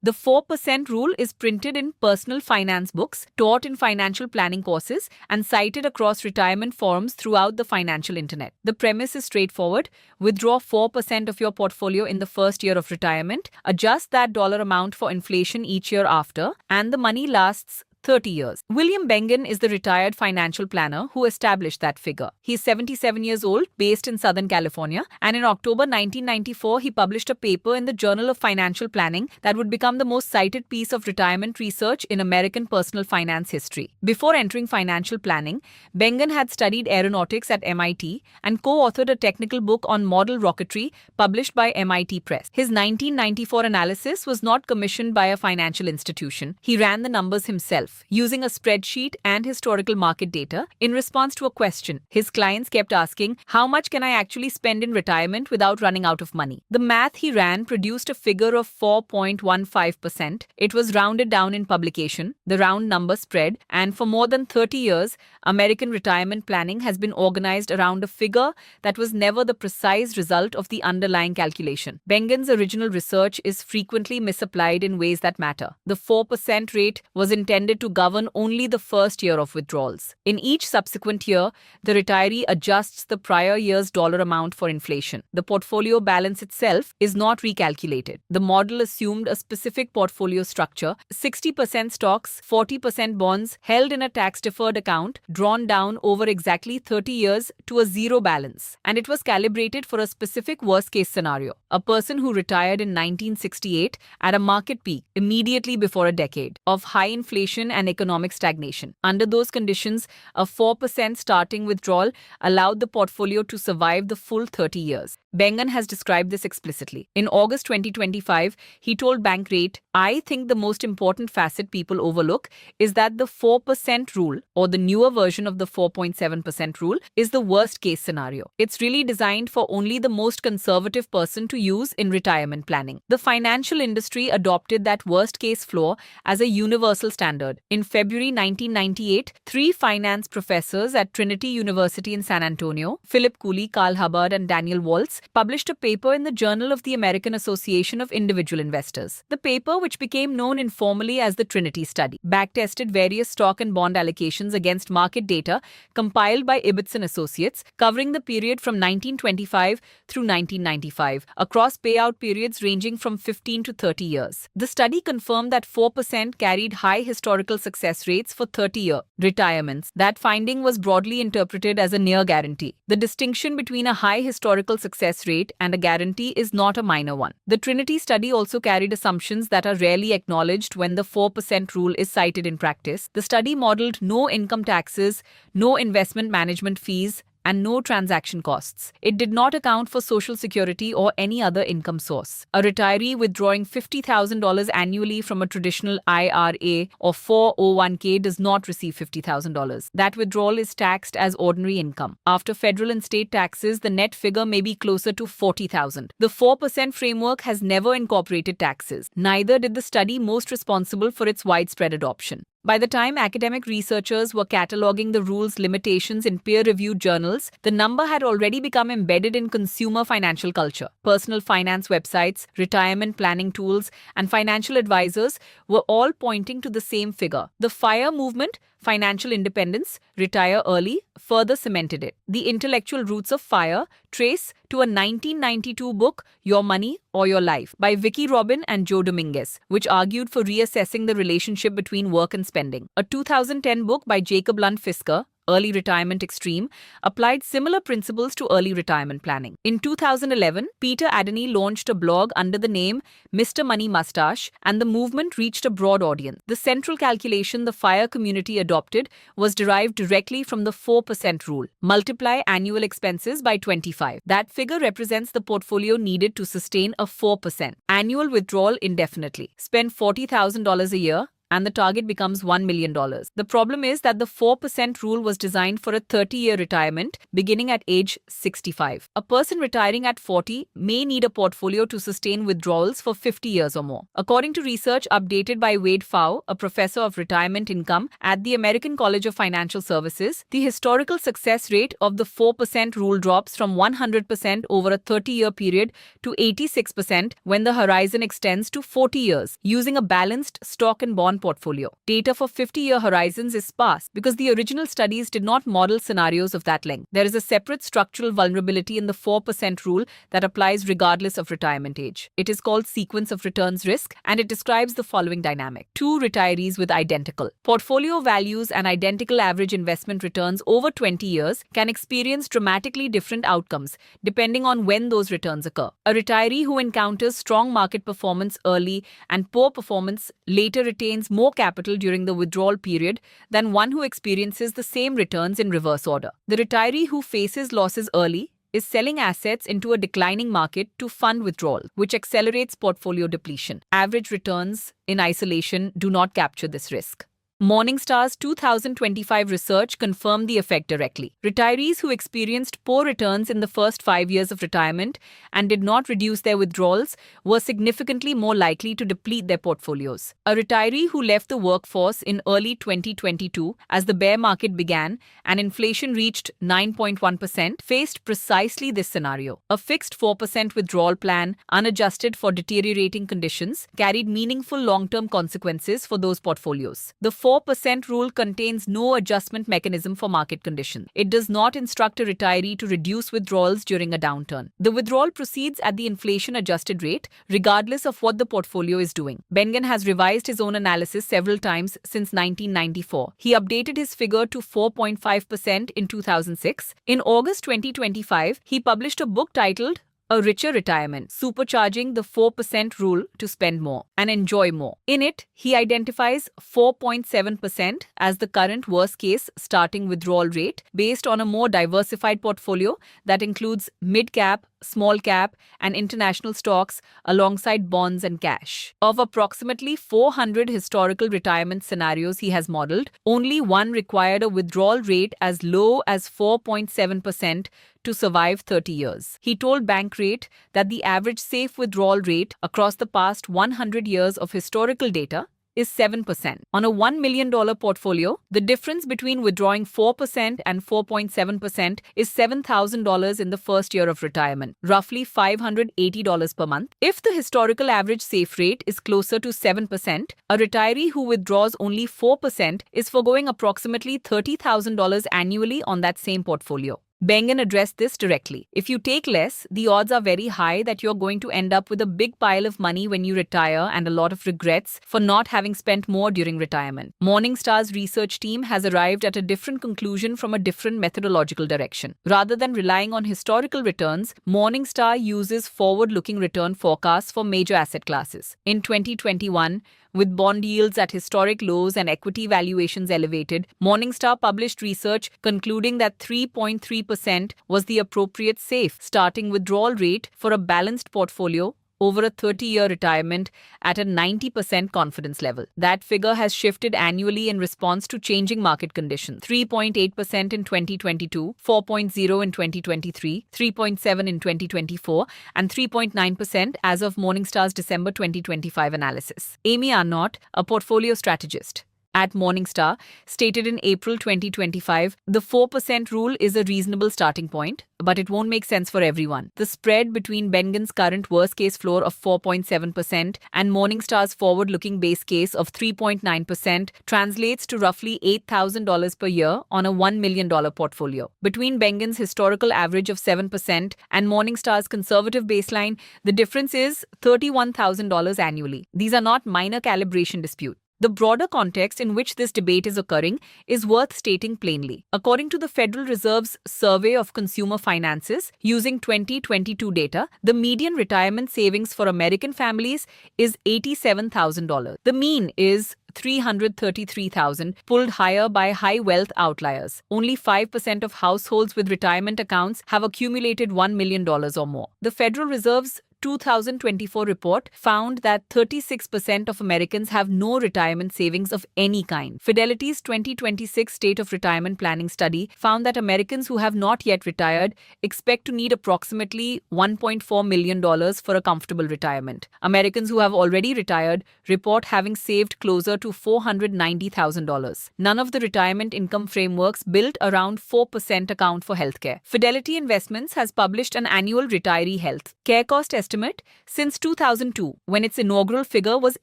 The 4% rule is printed in personal finance books, taught in financial planning courses, and cited across retirement forums throughout the financial internet. The premise is straightforward. Withdraw 4% of your portfolio in the first year of retirement, adjust that dollar amount for inflation each year after, and the money lasts 30 years. William Bengen is the retired financial planner who established that figure. He is 77 years old, based in Southern California, and in October 1994, he published a paper in the Journal of Financial Planning that would become the most cited piece of retirement research in American personal finance history. Before entering financial planning, Bengen had studied aeronautics at MIT and co-authored a technical book on model rocketry published by MIT Press. His 1994 analysis was not commissioned by a financial institution. He ran the numbers himself, using a spreadsheet and historical market data in response to a question. His clients kept asking, how much can I actually spend in retirement without running out of money? The math he ran produced a figure of 4.15%. It was rounded down in publication, the round number spread, and for more than 30 years, American retirement planning has been organized around a figure that was never the precise result of the underlying calculation. Bengen's original research is frequently misapplied in ways that matter. The 4% rate was intended to govern only the first year of withdrawals. In each subsequent year, the retiree adjusts the prior year's dollar amount for inflation. The portfolio balance itself is not recalculated. The model assumed a specific portfolio structure: 60% stocks, 40% bonds held in a tax-deferred account, drawn down over exactly 30 years to a zero balance. And it was calibrated for a specific worst-case scenario: a person who retired in 1968 at a market peak immediately before a decade of high inflation and economic stagnation. Under those conditions, a 4% starting withdrawal allowed the portfolio to survive the full 30 years. Bengen has described this explicitly. In August 2025, he told Bankrate, "I think the most important facet people overlook is that the 4% rule, or the newer version of the 4.7% rule, is the worst-case scenario. It's really designed for only the most conservative person to use in retirement planning." The financial industry adopted that worst-case floor as a universal standard. In February 1998, 3 finance professors at Trinity University in San Antonio, Philip Cooley, Carl Hubbard, and Daniel Waltz, published a paper in the Journal of the American Association of Individual Investors. The paper, which became known informally as the Trinity Study, backtested various stock and bond allocations against market data compiled by Ibbotson Associates, covering the period from 1925 through 1995, across payout periods ranging from 15 to 30 years. The study confirmed that 4% carried high historical success rates for 30-year retirements. That finding was broadly interpreted as a near guarantee. The distinction between a high historical success rate and a guarantee is not a minor one. The Trinity study also carried assumptions that are rarely acknowledged when the 4% rule is cited in practice. The study modeled no income taxes, no investment management fees, and no transaction costs. It did not account for Social Security or any other income source. A retiree withdrawing $50,000 annually from a traditional IRA or 401k does not receive $50,000. That withdrawal is taxed as ordinary income. After federal and state taxes, the net figure may be closer to $40,000. The 4% framework has never incorporated taxes. Neither did the study most responsible for its widespread adoption. By the time academic researchers were cataloging the rule's limitations in peer-reviewed journals, the number had already become embedded in consumer financial culture. Personal finance websites, retirement planning tools, and financial advisors were all pointing to the same figure. The FIRE movement, financial independence, retire early, further cemented it. The intellectual roots of FIRE trace to a 1992 book, Your Money or Your Life, by Vicki Robin and Joe Dominguez, which argued for reassessing the relationship between work and spending. A 2010 book by Jacob Lund Fisker, Early Retirement Extreme, applied similar principles to early retirement planning. In 2011, Peter Adeny launched a blog under the name Mr. Money Mustache, and the movement reached a broad audience. The central calculation the FIRE community adopted was derived directly from the 4% rule. Multiply annual expenses by 25. That figure represents the portfolio needed to sustain a 4% annual withdrawal indefinitely. Spend $40,000 a year, and the target becomes $1 million. The problem is that the 4% rule was designed for a 30-year retirement beginning at age 65. A person retiring at 40 may need a portfolio to sustain withdrawals for 50 years or more. According to research updated by Wade Pfau, a professor of retirement income at the American College of Financial Services, the historical success rate of the 4% rule drops from 100% over a 30-year period to 86% when the horizon extends to 40 years, using a balanced stock and bond portfolio. Data for 50-year horizons is sparse because the original studies did not model scenarios of that length. There is a separate structural vulnerability in the 4% rule that applies regardless of retirement age. It is called sequence of returns risk, and it describes the following dynamic. Two retirees with identical portfolio values and identical average investment returns over 20 years can experience dramatically different outcomes depending on when those returns occur. A retiree who encounters strong market performance early and poor performance later retains more capital during the withdrawal period than one who experiences the same returns in reverse order. The retiree who faces losses early is selling assets into a declining market to fund withdrawal, which accelerates portfolio depletion. Average returns in isolation do not capture this risk. Morningstar's 2025 research confirmed the effect directly. Retirees who experienced poor returns in the first 5 years of retirement and did not reduce their withdrawals were significantly more likely to deplete their portfolios. A retiree who left the workforce in early 2022 as the bear market began and inflation reached 9.1% faced precisely this scenario. A fixed 4% withdrawal plan, unadjusted for deteriorating conditions, carried meaningful long-term consequences for those portfolios. The 4% rule contains no adjustment mechanism for market conditions. It does not instruct a retiree to reduce withdrawals during a downturn. The withdrawal proceeds at the inflation-adjusted rate, regardless of what the portfolio is doing. Bengen has revised his own analysis several times since 1994. He updated his figure to 4.5% in 2006. In August 2025, he published a book titled A Richer Retirement, supercharging the 4% rule to spend more and enjoy more. In it, he identifies 4.7% as the current worst-case starting withdrawal rate based on a more diversified portfolio that includes mid-cap, small-cap, and international stocks alongside bonds and cash. Of approximately 400 historical retirement scenarios he has modeled, only one required a withdrawal rate as low as 4.7% to survive 30 years. He told Bankrate that the average safe withdrawal rate across the past 100 years of historical data is 7%. On a $1 million portfolio, the difference between withdrawing 4% and 4.7% is $7,000 in the first year of retirement, roughly $580 per month. If the historical average safe rate is closer to 7%, a retiree who withdraws only 4% is foregoing approximately $30,000 annually on that same portfolio. Bengen addressed this directly. If you take less, the odds are very high that you're going to end up with a big pile of money when you retire and a lot of regrets for not having spent more during retirement. Morningstar's research team has arrived at a different conclusion from a different methodological direction. Rather than relying on historical returns, Morningstar uses forward-looking return forecasts for major asset classes. In 2021, with bond yields at historic lows and equity valuations elevated, Morningstar published research concluding that 3.3% was the appropriate safe starting withdrawal rate for a balanced portfolio over a 30-year retirement at a 90% confidence level. That figure has shifted annually in response to changing market conditions. 3.8% in 2022, 4.0% in 2023, 3.7% in 2024, and 3.9% as of Morningstar's December 2025 analysis. Amy Arnott, a portfolio strategist at Morningstar, stated in April 2025, the 4% rule is a reasonable starting point, but it won't make sense for everyone. The spread between Bengen's current worst-case floor of 4.7% and Morningstar's forward-looking base case of 3.9% translates to roughly $8,000 per year on a $1 million portfolio. Between Bengen's historical average of 7% and Morningstar's conservative baseline, the difference is $31,000 annually. These are not minor calibration disputes. The broader context in which this debate is occurring is worth stating plainly. According to the Federal Reserve's Survey of Consumer Finances, using 2022 data, the median retirement savings for American families is $87,000. The mean is $333,000, pulled higher by high wealth outliers. Only 5% of households with retirement accounts have accumulated $1 million or more. The Federal Reserve's 2024 report found that 36% of Americans have no retirement savings of any kind. Fidelity's 2026 State of Retirement Planning study found that Americans who have not yet retired expect to need approximately $1.4 million for a comfortable retirement. Americans who have already retired report having saved closer to $490,000. None of the retirement income frameworks built around 4% account for healthcare. Fidelity Investments has published an annual retiree health care cost estimate since 2002, when its inaugural figure was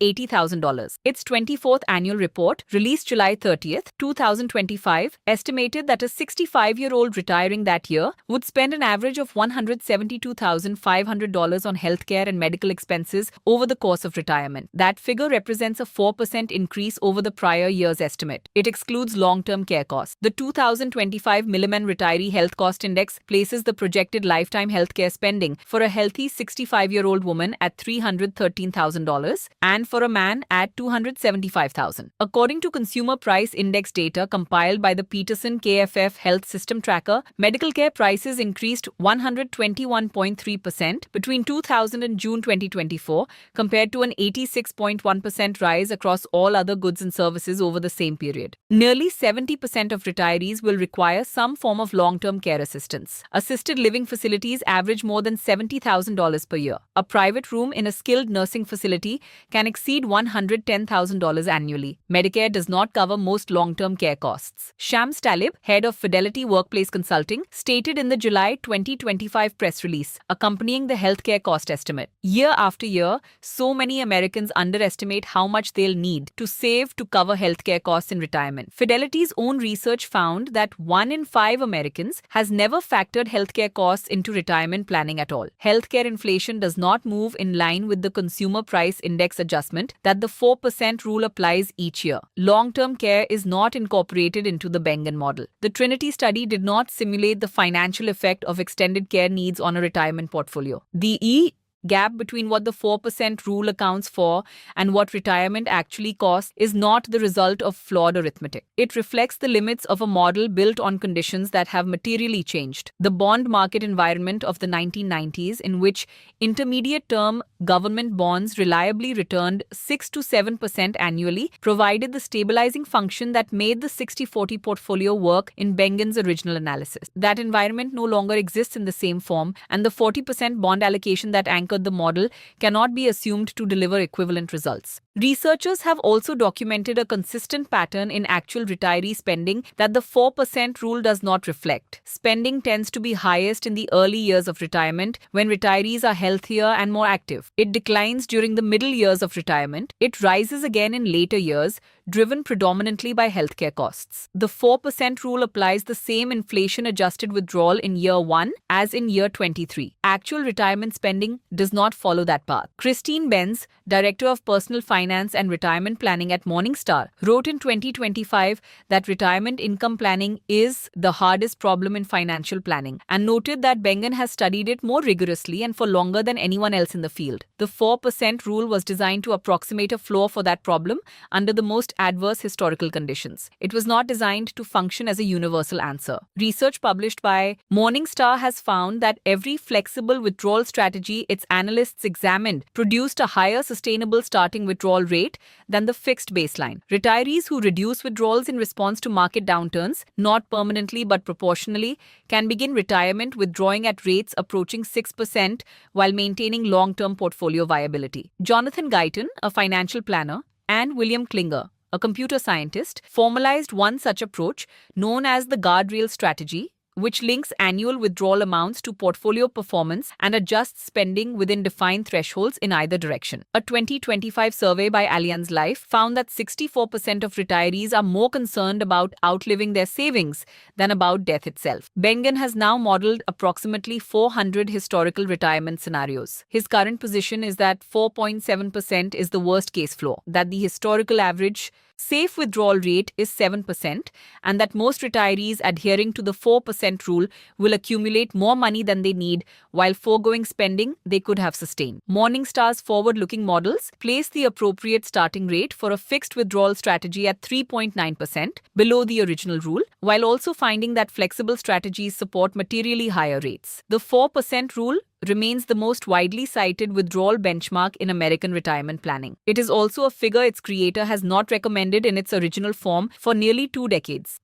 $80,000. Its 24th annual report, released July 30th, 2025, estimated that a 65-year-old retiring that year would spend an average of $172,500 on healthcare and medical expenses over the course of retirement. That figure represents a 4% increase over the prior year's estimate. It excludes long-term care costs. The 2025 Milliman Retiree Health Cost Index places the projected lifetime healthcare spending for a healthy 65-year-old woman at $313,000 and for a man at $275,000. According to Consumer Price Index data compiled by the Peterson KFF Health System Tracker, medical care prices increased 121.3% between 2000 and June 2024, compared to an 86.1% rise across all other goods and services over the same period. Nearly 70% of retirees will require some form of long-term care assistance. Assisted living facilities average more than $70,000 per year. A private room in a skilled nursing facility can exceed $110,000 annually. Medicare does not cover most long-term care costs. Shams Talib, head of Fidelity Workplace Consulting, stated in the July 2025 press release accompanying the healthcare cost estimate. Year after year, so many Americans underestimate how much they'll need to save to cover healthcare costs in retirement. Fidelity's own research found that 1 in 5 Americans has never factored healthcare costs into retirement planning at all. Healthcare inflation does not move in line with the Consumer Price Index adjustment that the 4% rule applies each year. Long-term care is not incorporated into the Bengen model. The Trinity study did not simulate the financial effect of extended care needs on a retirement portfolio. The gap between what the 4% rule accounts for and what retirement actually costs is not the result of flawed arithmetic. It reflects the limits of a model built on conditions that have materially changed. The bond market environment of the 1990s, in which intermediate-term government bonds reliably returned 6 to 7% annually, provided the stabilizing function that made the 60-40 portfolio work in Bengen's original analysis. That environment no longer exists in the same form, and the 40% bond allocation that anchored the model cannot be assumed to deliver equivalent results. Researchers have also documented a consistent pattern in actual retiree spending that the 4% rule does not reflect. Spending tends to be highest in the early years of retirement when retirees are healthier and more active. It declines during the middle years of retirement. It rises again in later years, driven predominantly by healthcare costs. The 4% rule applies the same inflation-adjusted withdrawal in year 1 as in year 23. Actual retirement spending does not follow that path. Christine Benz, Director of Personal Finance and Retirement Planning at Morningstar, wrote in 2025 that retirement income planning is the hardest problem in financial planning, and noted that Bengen has studied it more rigorously and for longer than anyone else in the field. The 4% rule was designed to approximate a floor for that problem under the most adverse historical conditions. It was not designed to function as a universal answer. Research published by Morningstar has found that every flexible withdrawal strategy its analysts examined produced a higher sustainable starting withdrawal rate than the fixed baseline. Retirees who reduce withdrawals in response to market downturns, not permanently but proportionally, can begin retirement withdrawing at rates approaching 6% while maintaining long-term portfolio viability. Jonathan Guyton, a financial planner, and William Klinger, a computer scientist, formalized one such approach known as the guardrail strategy, which links annual withdrawal amounts to portfolio performance and adjusts spending within defined thresholds in either direction. A 2025 survey by Allianz Life found that 64% of retirees are more concerned about outliving their savings than about death itself. Bengen has now modeled approximately 400 historical retirement scenarios. His current position is that 4.7% is the worst-case floor, that the historical average safe withdrawal rate is 7%, and that most retirees adhering to the 4% 4% rule will accumulate more money than they need while foregoing spending they could have sustained. Morningstar's forward-looking models place the appropriate starting rate for a fixed withdrawal strategy at 3.9%, below the original rule, while also finding that flexible strategies support materially higher rates. The 4% rule remains the most widely cited withdrawal benchmark in American retirement planning. It is also a figure its creator has not recommended in its original form for nearly 2 decades.